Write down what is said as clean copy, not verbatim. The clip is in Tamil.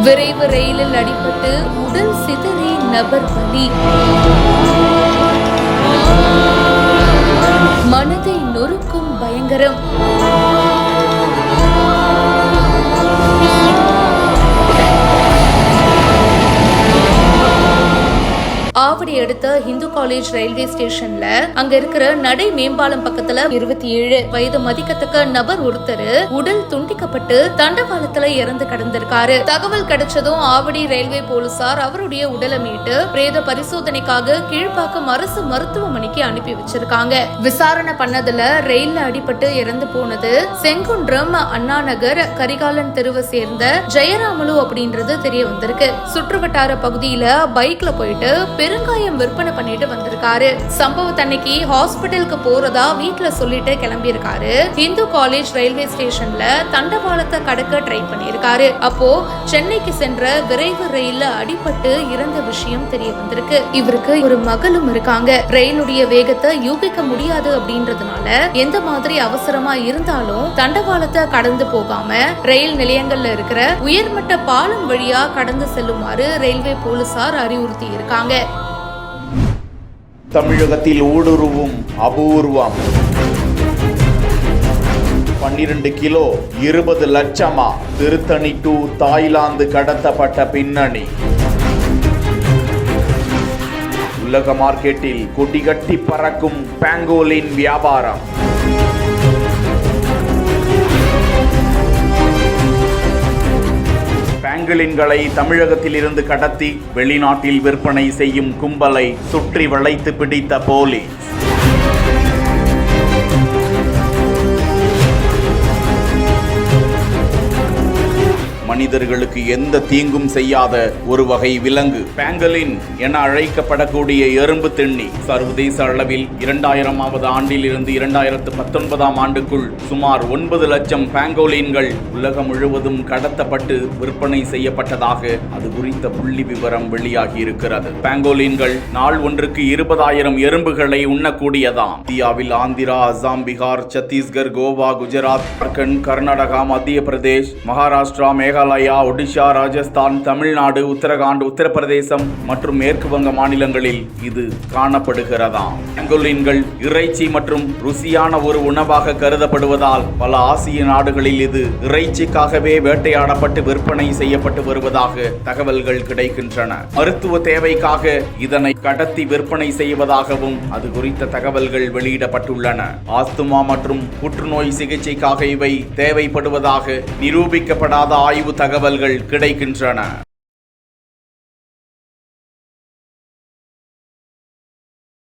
விரைவு ரயிலில் அடிபட்டு உடல் சிதறி நபர் பலி. மனதை நொறுக்கும் பயங்கரம். ஆவடி அடுத்த இந்து காலேஜ் ரயில்வே ஸ்டேஷன்ல அங்க இருக்கிற நடை மேம்பாலம் பக்கத்துல 27 வயது மதிக்கத்தக்க நபர் ஒருத்தர் உடல் துண்டிக்கப்பட்டு தண்டவாளத்துல இறந்து கிடந்திருக்காரு. தகவல் கிடைச்சதும் ஆவடி ரயில்வே போலீசார் அவருடைய உடலை மீட்டு பிரேத பரிசோதனைக்காக கீழ்ப்பாக்கம் அரசு மருத்துவமனைக்கு அனுப்பி வச்சிருக்காங்க. விசாரணை பண்ணதுல ரயில்ல அடிபட்டு இறந்து போனது செங்குன்றம், அண்ணா நகர், கரிகாலன் தெருவை சேர்ந்த ஜெயராமலு அப்படின்றது தெரிய வந்திருக்கு. சுற்றுவட்டார பகுதியில பைக்ல போயிட்டு பெருங்காயம் விற்பனை பண்ணிட்டு வந்திருக்காரு. சம்பவத்தன்னைக்கு ஹாஸ்பிட்டலுக்கு போறதா வீட்டுல சொல்லிட்டு கிளம்பி இருக்காரு. இந்து காலேஜ் ரயில்வே ஸ்டேஷன்ல தண்டவாளத்தை கடக்க ட்ரை பண்ணிருக்காரு. அப்போ சென்னைக்கு சென்ற விரைவு ரயில்ல அடிபட்டு இறந்த விஷயம் தெரிய வந்திருக்கு. இவருக்கு ஒரு மகளும் இருக்காங்க. ரயிலுடைய வேகத்தை யூகிக்க முடியாது அப்படின்றதுனால எந்த மாதிரி அவசரமா இருந்தாலும் தண்டவாளத்தை கடந்து போகாம ரயில் நிலையங்கள்ல இருக்கிற உயர்மட்ட பாலம் வழியா கடந்து செல்லுமாறு ரயில்வே போலீசார் அறிவுறுத்தி இருக்காங்க. தமிழகத்தில் ஊடுருவும் அபூர்வம். 12 கிலோ 20 லட்சமா திருத்தணி டு தாய்லாந்து கடத்தப்பட்ட பின்னணி. உலக மார்க்கெட்டில் கொடிகட்டி பறக்கும் பாங்கோலின் வியாபாரம். பாங்கோலின்களை தமிழகத்தில் இருந்து கடத்தி வெளிநாட்டில் விற்பனை செய்யும் கும்பலை சுற்றி வளைத்து பிடித்த போலீஸ். மனிதர்களுக்கு எந்த தீங்கும் செய்யாத ஒரு வகை விலங்கு பாங்கோலின் என அழைக்கப்படக்கூடிய எறும்பு திண்ணி சர்வதேச அளவில் 2000ஆவது ஆண்டில் இருந்து 2019ஆம் ஆண்டுக்குள் சுமார் 9 லட்சம் பாங்கோலின்கள் உலகம் முழுவதும் கடத்தப்பட்டு விற்பனை செய்யப்பட்டதாக அது குறித்த புள்ளி விவரம் வெளியாகி இருக்கிறது. பாங்கோலின்கள் நாள் ஒன்றுக்கு 20,000 எறும்புகளை உண்ணக்கூடியதாம். இந்தியாவில் ஆந்திரா, அசாம், பீகார், சத்தீஸ்கர், கோவா, குஜராத், ஜார்க்கண்ட், கர்நாடகா, மத்திய பிரதேஷ், மகாராஷ்டிரா, மேகாலயா, ஒடிஷா, ராஜஸ்தான், தமிழ்நாடு, உத்தரகாண்ட், உத்தரப்பிரதேசம் மற்றும் மேற்கு வங்க மாநிலங்களில் இது காணப்படுகிறதாம். பாங்கோலின்கள் இறைச்சி மற்றும் ருசியான ஒரு உணவாக கருதப்படுவதால் பல ஆசிய நாடுகளில் இது இறைச்சிக்காகவே வேட்டையாடப்பட்டு விற்பனை செய்யப்பட்டு வருவதாக தகவல்கள் கிடைக்கின்றன. மருத்துவ தேவைக்காக இதனை கடத்தி விற்பனை செய்வதாகவும் அது குறித்த தகவல்கள் வெளியிடப்பட்டுள்ளன. ஆஸ்துமா மற்றும் புற்றுநோய் சிகிச்சைக்காக இவை தேவைப்படுவதாக நிரூபிக்கப்படாத ஆய்வு தகவல்கள் கிடைக்கின்றன.